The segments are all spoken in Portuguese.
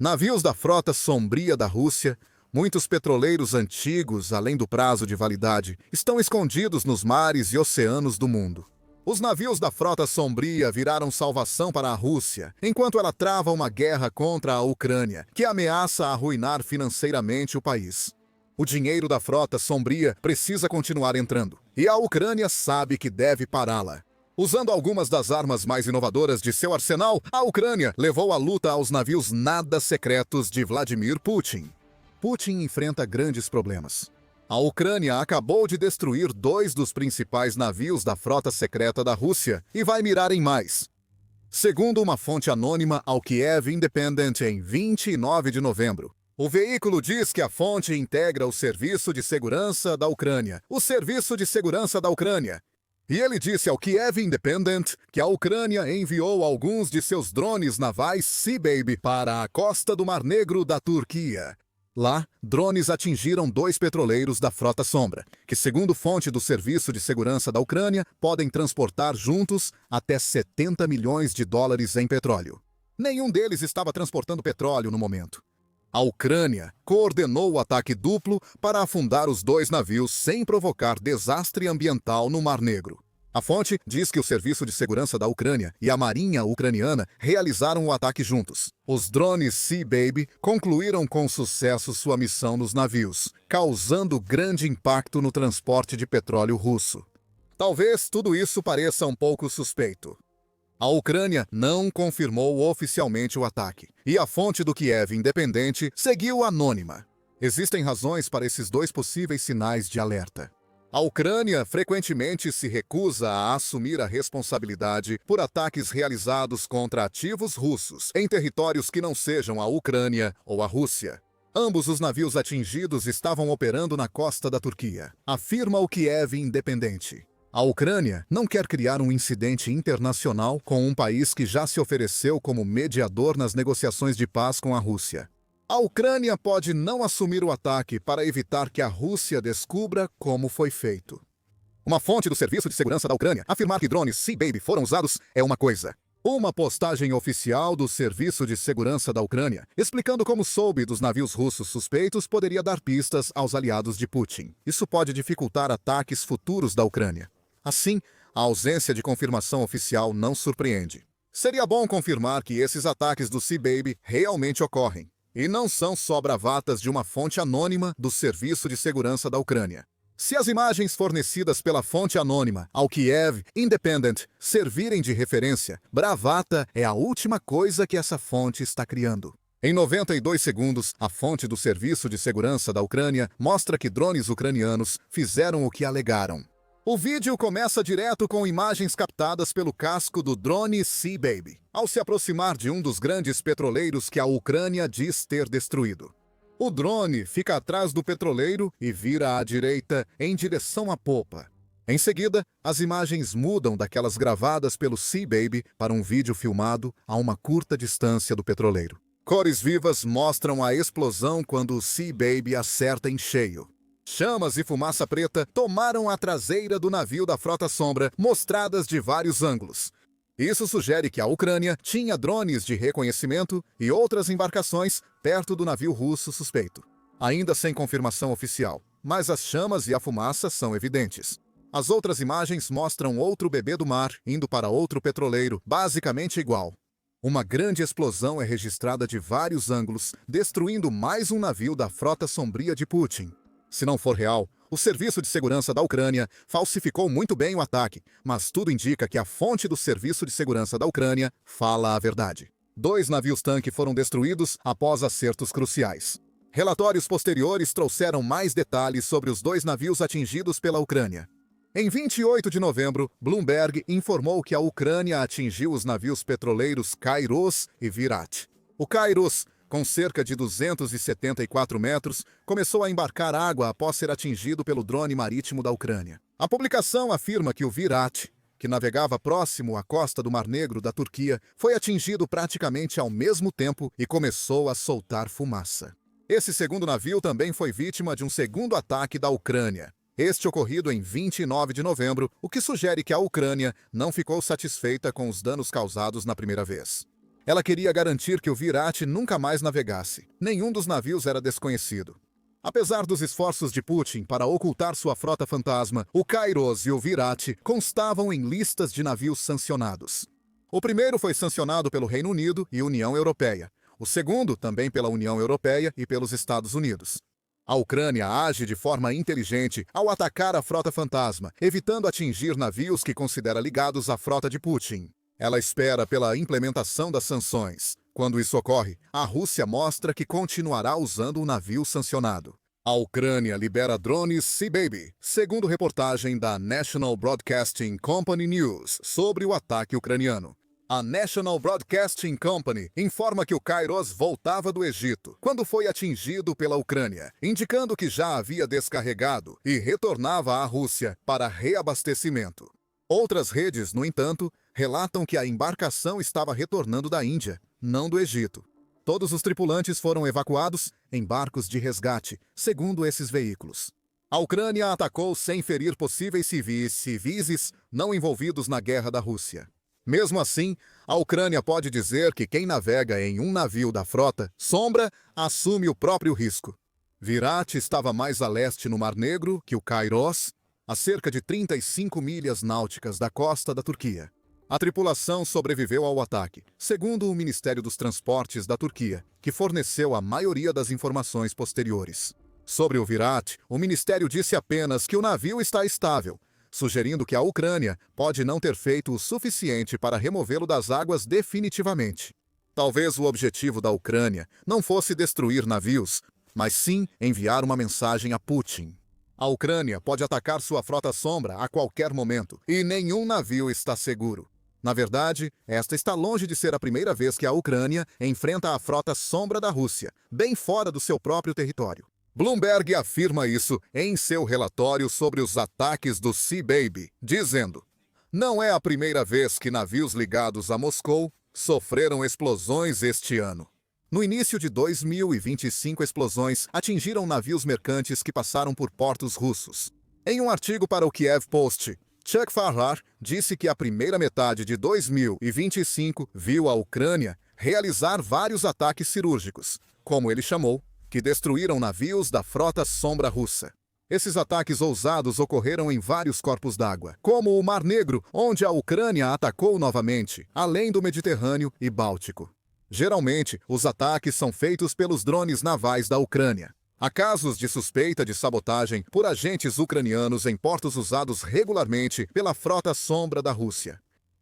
Navios da frota sombria da Rússia, muitos petroleiros antigos, além do prazo de validade, estão escondidos nos mares e oceanos do mundo. Os navios da frota sombria viraram salvação para a Rússia, enquanto ela trava uma guerra contra a Ucrânia, que ameaça arruinar financeiramente o país. O dinheiro da frota sombria precisa continuar entrando, e a Ucrânia sabe que deve pará-la. Usando algumas das armas mais inovadoras de seu arsenal, a Ucrânia levou a luta aos navios nada secretos de Vladimir Putin. Putin enfrenta grandes problemas. A Ucrânia acabou de destruir 2 dos principais navios da frota secreta da Rússia e vai mirar em mais. Segundo uma fonte anônima ao Kiev Independent em 29 de novembro, o veículo diz que a fonte integra o Serviço de Segurança da Ucrânia, E ele disse ao Kiev Independent que a Ucrânia enviou alguns de seus drones navais Sea-Baby para a costa do Mar Negro da Turquia. Lá, drones atingiram 2 petroleiros da Frota Sombra, que, segundo fonte do Serviço de Segurança da Ucrânia, podem transportar juntos até 70 milhões de dólares em petróleo. Nenhum deles estava transportando petróleo no momento. A Ucrânia coordenou o ataque duplo para afundar os 2 navios sem provocar desastre ambiental no Mar Negro. A fonte diz que o Serviço de Segurança da Ucrânia e a Marinha Ucraniana realizaram o ataque juntos. Os drones Sea-Baby concluíram com sucesso sua missão nos navios, causando grande impacto no transporte de petróleo russo. Talvez tudo isso pareça um pouco suspeito. A Ucrânia não confirmou oficialmente o ataque, e a fonte do Kiev Independente seguiu anônima. Existem razões para esses 2 possíveis sinais de alerta. A Ucrânia frequentemente se recusa a assumir a responsabilidade por ataques realizados contra ativos russos em territórios que não sejam a Ucrânia ou a Rússia. Ambos os navios atingidos estavam operando na costa da Turquia, afirma o Kiev Independente. A Ucrânia não quer criar um incidente internacional com um país que já se ofereceu como mediador nas negociações de paz com a Rússia. A Ucrânia pode não assumir o ataque para evitar que a Rússia descubra como foi feito. Uma fonte do Serviço de Segurança da Ucrânia afirmar que drones Sea-Baby foram usados é uma coisa. Uma postagem oficial do Serviço de Segurança da Ucrânia, explicando como soube dos navios russos suspeitos, poderia dar pistas aos aliados de Putin. Isso pode dificultar ataques futuros da Ucrânia. Assim, a ausência de confirmação oficial não surpreende. Seria bom confirmar que esses ataques do Sea-Baby realmente ocorrem, e não são só bravatas de uma fonte anônima do Serviço de Segurança da Ucrânia. Se as imagens fornecidas pela fonte anônima ao Kiev Independent servirem de referência, bravata é a última coisa que essa fonte está criando. Em 92 segundos, a fonte do Serviço de Segurança da Ucrânia mostra que drones ucranianos fizeram o que alegaram. O vídeo começa direto com imagens captadas pelo casco do drone Sea-Baby, ao se aproximar de um dos grandes petroleiros que a Ucrânia diz ter destruído. O drone fica atrás do petroleiro e vira à direita em direção à popa. Em seguida, as imagens mudam daquelas gravadas pelo Sea-Baby para um vídeo filmado a uma curta distância do petroleiro. Cores vivas mostram a explosão quando o Sea-Baby acerta em cheio. Chamas e fumaça preta tomaram a traseira do navio da Frota Sombra, mostradas de vários ângulos. Isso sugere que a Ucrânia tinha drones de reconhecimento e outras embarcações perto do navio russo suspeito. Ainda sem confirmação oficial, mas as chamas e a fumaça são evidentes. As outras imagens mostram outro bebê do mar indo para outro petroleiro, basicamente igual. Uma grande explosão é registrada de vários ângulos, destruindo mais um navio da Frota Sombria de Putin. Se não for real, o Serviço de Segurança da Ucrânia falsificou muito bem o ataque, mas tudo indica que a fonte do Serviço de Segurança da Ucrânia fala a verdade. 2 navios-tanque foram destruídos após acertos cruciais. Relatórios posteriores trouxeram mais detalhes sobre os 2 navios atingidos pela Ucrânia. Em 28 de novembro, Bloomberg informou que a Ucrânia atingiu os navios petroleiros Kairos e Virat. O Kairos, com cerca de 274 metros, começou a embarcar água após ser atingido pelo drone marítimo da Ucrânia. A publicação afirma que o Virat, que navegava próximo à costa do Mar Negro da Turquia, foi atingido praticamente ao mesmo tempo e começou a soltar fumaça. Esse segundo navio também foi vítima de um segundo ataque da Ucrânia, este ocorrido em 29 de novembro, o que sugere que a Ucrânia não ficou satisfeita com os danos causados na primeira vez. Ela queria garantir que o Virat nunca mais navegasse. Nenhum dos navios era desconhecido. Apesar dos esforços de Putin para ocultar sua frota fantasma, o Kairos e o Virat constavam em listas de navios sancionados. O primeiro foi sancionado pelo Reino Unido e União Europeia. O segundo, também pela União Europeia e pelos Estados Unidos. A Ucrânia age de forma inteligente ao atacar a frota fantasma, evitando atingir navios que considera ligados à frota de Putin. Ela espera pela implementação das sanções. Quando isso ocorre, a Rússia mostra que continuará usando o navio sancionado. A Ucrânia libera drones Sea-Baby, segundo reportagem da National Broadcasting Company News sobre o ataque ucraniano. A National Broadcasting Company informa que o Kairos voltava do Egito quando foi atingido pela Ucrânia, indicando que já havia descarregado e retornava à Rússia para reabastecimento. Outras redes, no entanto, relatam que a embarcação estava retornando da Índia, não do Egito. Todos os tripulantes foram evacuados em barcos de resgate, segundo esses veículos. A Ucrânia atacou sem ferir possíveis civis não envolvidos na guerra da Rússia. Mesmo assim, a Ucrânia pode dizer que quem navega em um navio da frota Sombra assume o próprio risco. Virat estava mais a leste no Mar Negro que o Kairos, a cerca de 35 milhas náuticas da costa da Turquia. A tripulação sobreviveu ao ataque, segundo o Ministério dos Transportes da Turquia, que forneceu a maioria das informações posteriores. Sobre o Virat, o ministério disse apenas que o navio está estável, sugerindo que a Ucrânia pode não ter feito o suficiente para removê-lo das águas definitivamente. Talvez o objetivo da Ucrânia não fosse destruir navios, mas sim enviar uma mensagem a Putin. A Ucrânia pode atacar sua frota Sombra a qualquer momento, e nenhum navio está seguro. Na verdade, esta está longe de ser a primeira vez que a Ucrânia enfrenta a frota Sombra da Rússia, bem fora do seu próprio território. Bloomberg afirma isso em seu relatório sobre os ataques do Sea-Baby, dizendo: "Não é a primeira vez que navios ligados a Moscou sofreram explosões este ano. No início de 2025, explosões atingiram navios mercantes que passaram por portos russos." Em um artigo para o Kiev Post, Chuck Farrar disse que a primeira metade de 2025 viu a Ucrânia realizar vários ataques cirúrgicos, como ele chamou, que destruíram navios da frota Sombra russa. Esses ataques ousados ocorreram em vários corpos d'água, como o Mar Negro, onde a Ucrânia atacou novamente, além do Mediterrâneo e Báltico. Geralmente, os ataques são feitos pelos drones navais da Ucrânia. Há casos de suspeita de sabotagem por agentes ucranianos em portos usados regularmente pela frota Sombra da Rússia.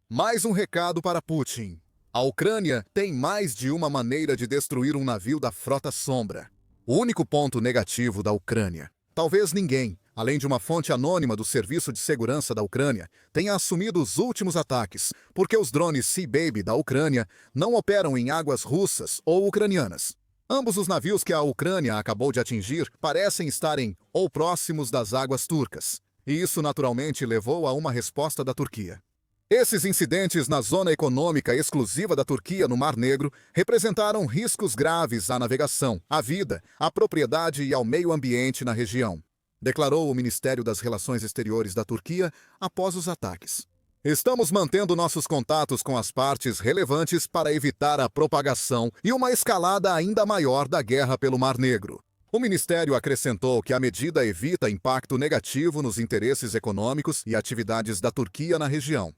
Mais um recado para Putin. A Ucrânia tem mais de uma maneira de destruir um navio da frota Sombra. O único ponto negativo da Ucrânia: talvez ninguém, além de uma fonte anônima do Serviço de Segurança da Ucrânia, tenha assumido os últimos ataques, porque os drones Sea-Baby da Ucrânia não operam em águas russas ou ucranianas. Ambos os navios que a Ucrânia acabou de atingir parecem estarem ou próximos das águas turcas, e isso naturalmente levou a uma resposta da Turquia. Esses incidentes na zona econômica exclusiva da Turquia no Mar Negro representaram riscos graves à navegação, à vida, à propriedade e ao meio ambiente na região, declarou o Ministério das Relações Exteriores da Turquia após os ataques. "Estamos mantendo nossos contatos com as partes relevantes para evitar a propagação e uma escalada ainda maior da guerra pelo Mar Negro." O ministério acrescentou que a medida evita impacto negativo nos interesses econômicos e atividades da Turquia na região.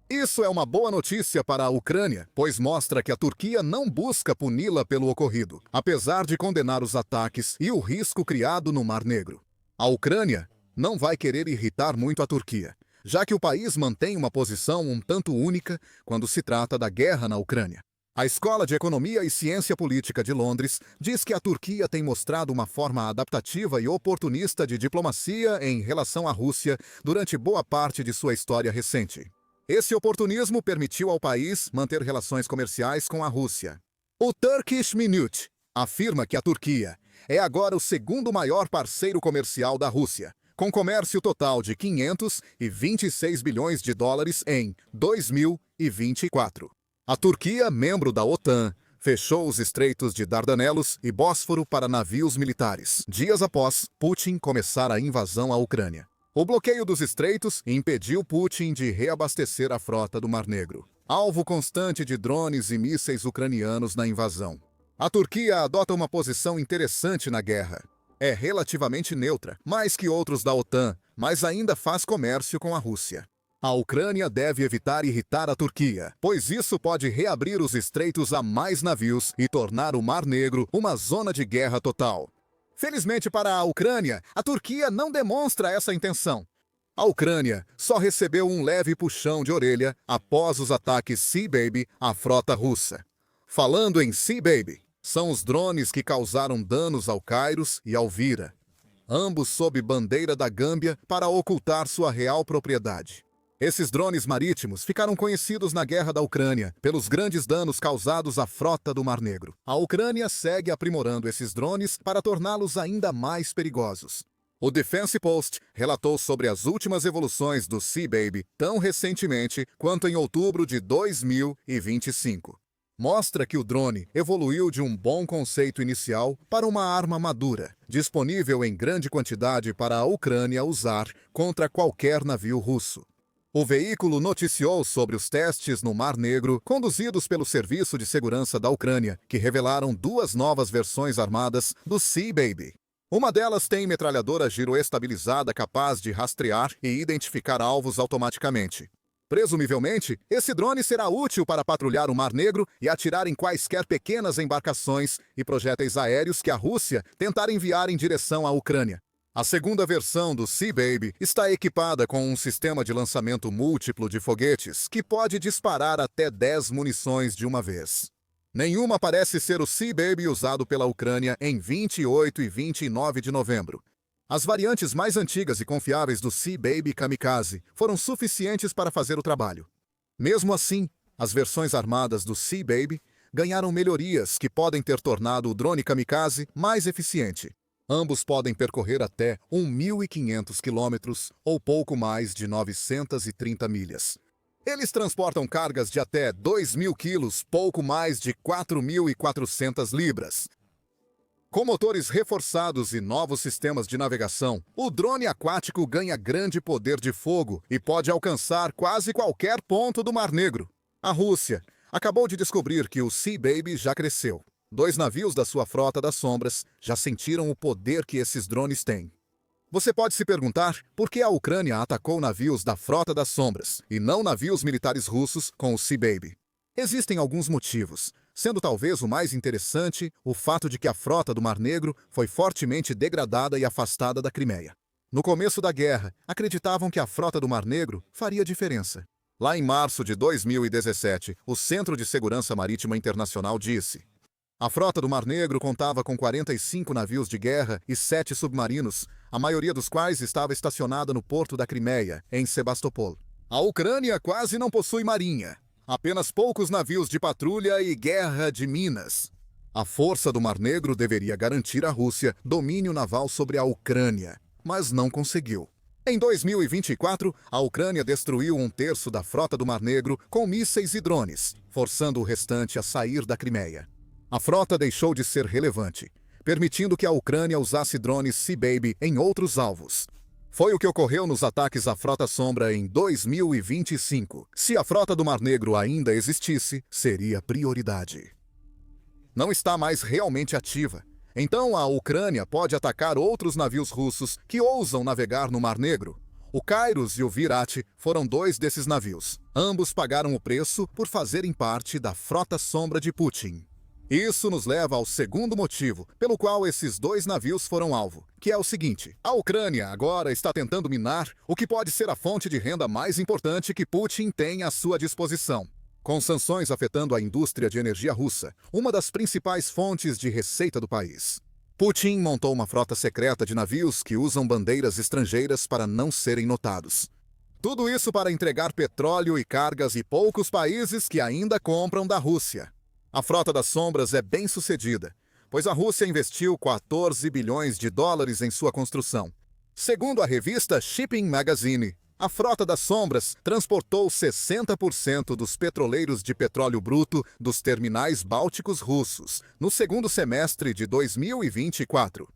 Isso é uma boa notícia para a Ucrânia, pois mostra que a Turquia não busca puni-la pelo ocorrido, apesar de condenar os ataques e o risco criado no Mar Negro. A Ucrânia não vai querer irritar muito a Turquia, já que o país mantém uma posição um tanto única quando se trata da guerra na Ucrânia. A Escola de Economia e Ciência Política de Londres diz que a Turquia tem mostrado uma forma adaptativa e oportunista de diplomacia em relação à Rússia durante boa parte de sua história recente. Esse oportunismo permitiu ao país manter relações comerciais com a Rússia. O Turkish Minute afirma que a Turquia é agora o segundo maior parceiro comercial da Rússia, com comércio total de 526 bilhões de dólares em 2024. A Turquia, membro da OTAN, fechou os estreitos de Dardanelos e Bósforo para navios militares, dias após Putin começar a invasão à Ucrânia. O bloqueio dos estreitos impediu Putin de reabastecer a frota do Mar Negro. alvo constante de drones e mísseis ucranianos na invasão. A Turquia adota uma posição interessante na guerra. É relativamente neutra, mais que outros da OTAN, mas ainda faz comércio com a Rússia. A Ucrânia deve evitar irritar a Turquia, pois isso pode reabrir os estreitos a mais navios e tornar o Mar Negro uma zona de guerra total. Felizmente para a Ucrânia, a Turquia não demonstra essa intenção. A Ucrânia só recebeu um leve puxão de orelha após os ataques Sea Baby à frota russa. Falando em Sea Baby, são os drones que causaram danos ao Kairos e ao Vira, ambos sob bandeira da Gâmbia para ocultar sua real propriedade. Esses drones marítimos ficaram conhecidos na guerra da Ucrânia pelos grandes danos causados à frota do Mar Negro. A Ucrânia segue aprimorando esses drones para torná-los ainda mais perigosos. O Defense Post relatou sobre as últimas evoluções do Sea Baby tão recentemente quanto em outubro de 2025. Mostra que o drone evoluiu de um bom conceito inicial para uma arma madura, disponível em grande quantidade para a Ucrânia usar contra qualquer navio russo. O veículo noticiou sobre os testes no Mar Negro conduzidos pelo Serviço de Segurança da Ucrânia, que revelaram duas novas versões armadas do Sea Baby. Uma delas tem metralhadora giroestabilizada capaz de rastrear e identificar alvos automaticamente. Presumivelmente, esse drone será útil para patrulhar o Mar Negro e atirar em quaisquer pequenas embarcações e projéteis aéreos que a Rússia tentar enviar em direção à Ucrânia. A segunda versão do Sea Baby está equipada com um sistema de lançamento múltiplo de foguetes que pode disparar até 10 munições de uma vez. Nenhuma parece ser o Sea Baby usado pela Ucrânia em 28 e 29 de novembro. As variantes mais antigas e confiáveis do Sea Baby Kamikaze foram suficientes para fazer o trabalho. Mesmo assim, as versões armadas do Sea Baby ganharam melhorias que podem ter tornado o drone Kamikaze mais eficiente. Ambos podem percorrer até 1.500 quilômetros ou pouco mais de 930 milhas. Eles transportam cargas de até 2.000 quilos, pouco mais de 4.400 libras. Com motores reforçados e novos sistemas de navegação, o drone aquático ganha grande poder de fogo e pode alcançar quase qualquer ponto do Mar Negro. A Rússia acabou de descobrir que o Sea Baby já cresceu. 2 navios da sua frota das sombras já sentiram o poder que esses drones têm. Você pode se perguntar por que a Ucrânia atacou navios da frota das sombras e não navios militares russos com o Sea Baby. Existem alguns motivos, sendo talvez o mais interessante o fato de que a frota do Mar Negro foi fortemente degradada e afastada da Crimeia. No começo da guerra, acreditavam que a frota do Mar Negro faria diferença. Lá em março de 2017, o Centro de Segurança Marítima Internacional disse: a frota do Mar Negro contava com 45 navios de guerra e 7 submarinos, a maioria dos quais estava estacionada no porto da Crimeia, em Sebastopol. A Ucrânia quase não possui marinha. Apenas poucos navios de patrulha e guerra de minas. A força do Mar Negro deveria garantir à Rússia domínio naval sobre a Ucrânia, mas não conseguiu. Em 2024, a Ucrânia destruiu 1/3 da frota do Mar Negro com mísseis e drones, forçando o restante a sair da Crimeia. A frota deixou de ser relevante, permitindo que a Ucrânia usasse drones Sea Baby em outros alvos. Foi o que ocorreu nos ataques à Frota Sombra em 2025. Se a frota do Mar Negro ainda existisse, seria prioridade. Não está mais realmente ativa. Então a Ucrânia pode atacar outros navios russos que ousam navegar no Mar Negro. O Kairos e o Virat foram 2 desses navios. Ambos pagaram o preço por fazerem parte da Frota Sombra de Putin. Isso nos leva ao segundo motivo pelo qual esses 2 navios foram alvo, que é o seguinte: a Ucrânia agora está tentando minar o que pode ser a fonte de renda mais importante que Putin tem à sua disposição. Com sanções afetando a indústria de energia russa, uma das principais fontes de receita do país. Putin montou uma frota secreta de navios que usam bandeiras estrangeiras para não serem notados. Tudo isso para entregar petróleo e cargas e poucos países que ainda compram da Rússia. A Frota das Sombras é bem sucedida, pois a Rússia investiu 14 bilhões de dólares em sua construção. Segundo a revista Shipping Magazine, a Frota das Sombras transportou 60% dos petroleiros de petróleo bruto dos terminais bálticos russos no segundo semestre de 2024.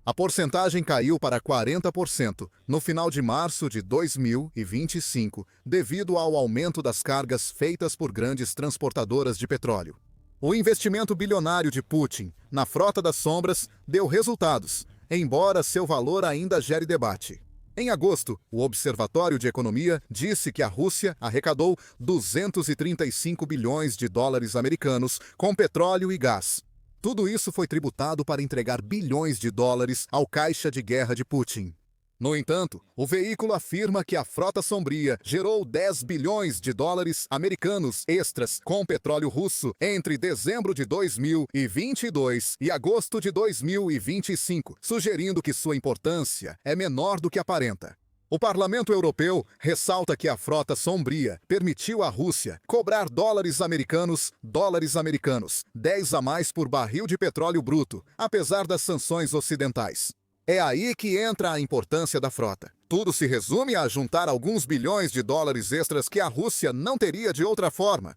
A porcentagem caiu para 40% no final de março de 2025, devido ao aumento das cargas feitas por grandes transportadoras de petróleo. O investimento bilionário de Putin na Frota das Sombras deu resultados, embora seu valor ainda gere debate. Em agosto, o Observatório de Economia disse que a Rússia arrecadou 235 bilhões de dólares americanos com petróleo e gás. Tudo isso foi tributado para entregar bilhões de dólares ao caixa de guerra de Putin. No entanto, o veículo afirma que a Frota Sombria gerou 10 bilhões de dólares americanos extras com petróleo russo entre dezembro de 2022 e agosto de 2025, sugerindo que sua importância é menor do que aparenta. O Parlamento Europeu ressalta que a Frota Sombria permitiu à Rússia cobrar dólares americanos, 10 a mais por barril de petróleo bruto, apesar das sanções ocidentais. É aí que entra a importância da frota. Tudo se resume a juntar alguns bilhões de dólares extras que a Rússia não teria de outra forma.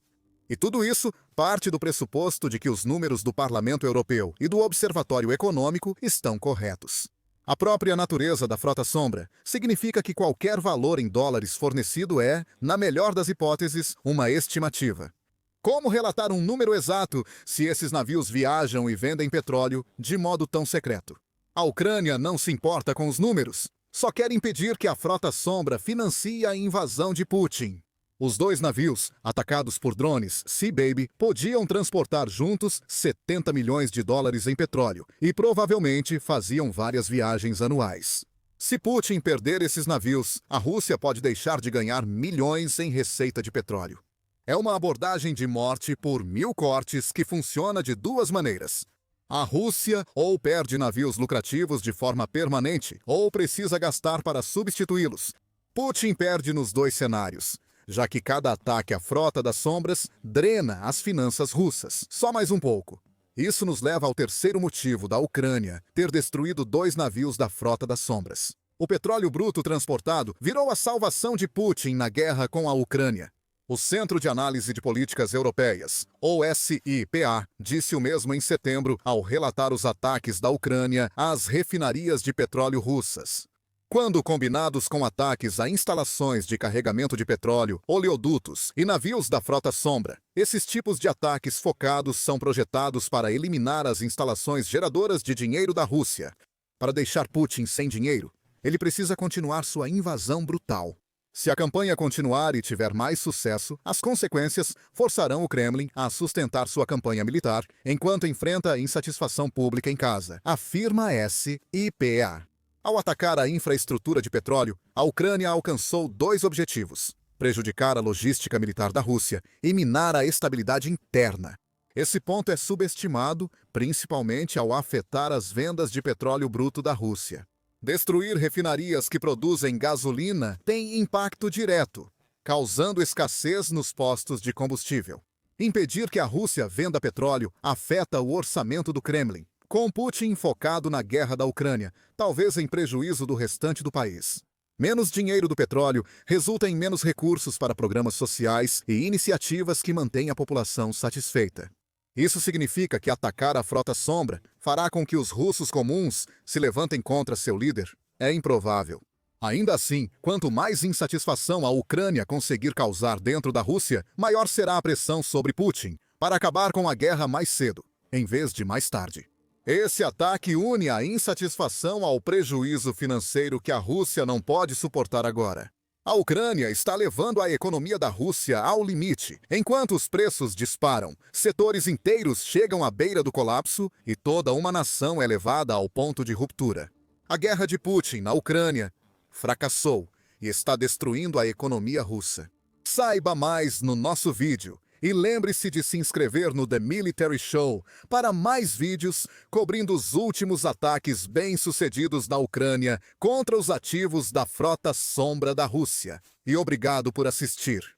E tudo isso parte do pressuposto de que os números do Parlamento Europeu e do Observatório Econômico estão corretos. A própria natureza da Frota Sombra significa que qualquer valor em dólares fornecido é, na melhor das hipóteses, uma estimativa. Como relatar um número exato se esses navios viajam e vendem petróleo de modo tão secreto? A Ucrânia não se importa com os números, só quer impedir que a Frota Sombra financie a invasão de Putin. Os dois navios, atacados por drones Sea Baby, podiam transportar juntos 70 milhões de dólares em petróleo e provavelmente faziam várias viagens anuais. Se Putin perder esses navios, a Rússia pode deixar de ganhar milhões em receita de petróleo. É uma abordagem de morte por 1000 cortes que funciona de duas maneiras. A Rússia ou perde navios lucrativos de forma permanente ou precisa gastar para substituí-los. Putin perde nos dois cenários, já que cada ataque à Frota das Sombras drena as finanças russas. Só mais um pouco. Isso nos leva ao terceiro motivo da Ucrânia ter destruído 2 navios da Frota das Sombras. O petróleo bruto transportado virou a salvação de Putin na guerra com a Ucrânia. O Centro de Análise de Políticas Europeias, ou SIPA, disse o mesmo em setembro ao relatar os ataques da Ucrânia às refinarias de petróleo russas. Quando combinados com ataques a instalações de carregamento de petróleo, oleodutos e navios da Frota Sombra, esses tipos de ataques focados são projetados para eliminar as instalações geradoras de dinheiro da Rússia. Para deixar Putin sem dinheiro, ele precisa continuar sua invasão brutal. Se a campanha continuar e tiver mais sucesso, as consequências forçarão o Kremlin a sustentar sua campanha militar enquanto enfrenta a insatisfação pública em casa, afirma a SIPA. Ao atacar a infraestrutura de petróleo, a Ucrânia alcançou 2 objetivos: prejudicar a logística militar da Rússia e minar a estabilidade interna. Esse ponto é subestimado, principalmente ao afetar as vendas de petróleo bruto da Rússia. Destruir refinarias que produzem gasolina tem impacto direto, causando escassez nos postos de combustível. Impedir que a Rússia venda petróleo afeta o orçamento do Kremlin, com Putin focado na guerra da Ucrânia, talvez em prejuízo do restante do país. Menos dinheiro do petróleo resulta em menos recursos para programas sociais e iniciativas que mantêm a população satisfeita. Isso significa que atacar a Frota Sombra fará com que os russos comuns se levantem contra seu líder? É improvável. Ainda assim, quanto mais insatisfação a Ucrânia conseguir causar dentro da Rússia, maior será a pressão sobre Putin para acabar com a guerra mais cedo, em vez de mais tarde. Esse ataque une a insatisfação ao prejuízo financeiro que a Rússia não pode suportar agora. A Ucrânia está levando a economia da Rússia ao limite. Enquanto os preços disparam, setores inteiros chegam à beira do colapso e toda uma nação é levada ao ponto de ruptura. A guerra de Putin na Ucrânia fracassou e está destruindo a economia russa. Saiba mais no nosso vídeo. E lembre-se de se inscrever no The Military Show para mais vídeos cobrindo os últimos ataques bem-sucedidos da Ucrânia contra os ativos da Frota Sombra da Rússia. E obrigado por assistir.